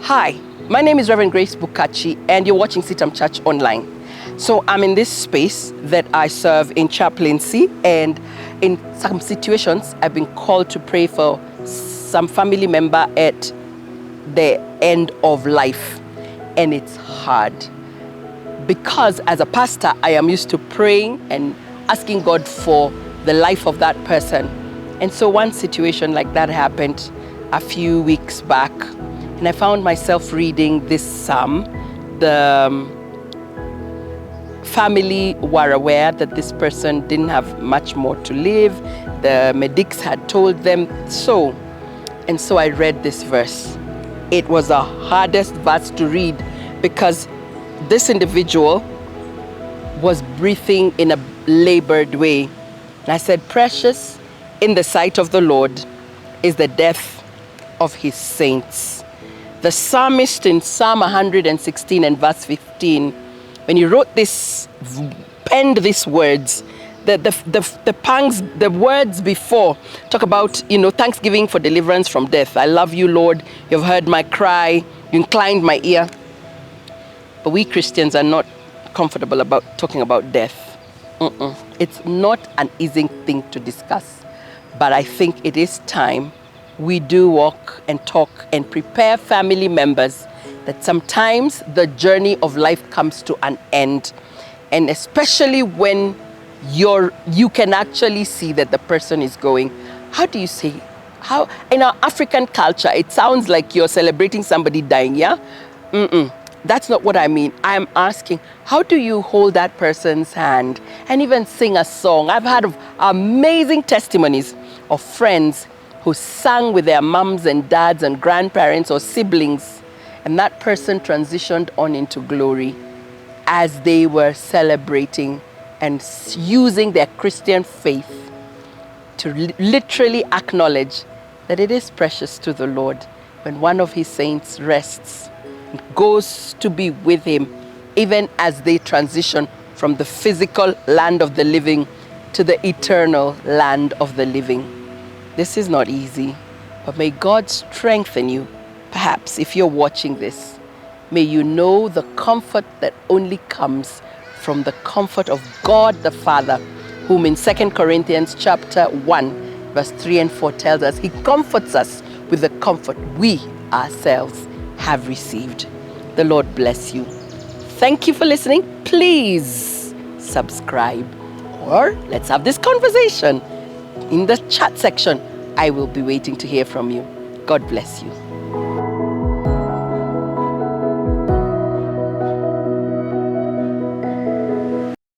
Hi, my name is Reverend Grace Bukachi, and you're watching CITAM Church Online. So I'm in this space that I serve in chaplaincy, and in some situations I've been called to pray for some family member at the end of life, and it's hard because as a pastor I am used to praying and asking God for the life of that person. And so one situation like that happened a few weeks back, and I found myself reading this psalm. The family were aware that this person didn't have much more to live. The medics had told them so. And so I read this verse. It was the hardest verse to read because this individual was breathing in a labored way. And I said, precious in the sight of the Lord is the death of his saints. The psalmist in Psalm 116 and verse 15, when he wrote this, penned these words, the words before talk about, thanksgiving for deliverance from death. I love you, Lord. You've heard my cry. You inclined my ear. But we Christians are not comfortable about talking about death. It's not an easy thing to discuss. But I think it is time we do walk and talk and prepare family members that sometimes the journey of life comes to an end. And especially when you can actually see that the person is going. How do you say? How in our African culture, it sounds like you're celebrating somebody dying, yeah? That's not what I mean. I'm asking, how do you hold that person's hand and even sing a song? I've had amazing testimonies of friends who sang with their mums and dads and grandparents or siblings, and that person transitioned on into glory as they were celebrating and using their Christian faith to literally acknowledge that it is precious to the Lord when one of his saints rests and goes to be with him, even as they transition from the physical land of the living to the eternal land of the living. This is not easy, but may God strengthen you. Perhaps if you're watching this, may you know the comfort that only comes from the comfort of God the Father, whom in 2 Corinthians chapter 1, verse 3 and 4 tells us he comforts us with the comfort we ourselves have received. The Lord bless you. Thank you for listening. Please subscribe, or let's have this conversation in the chat section. I will be waiting to hear from you. God bless you.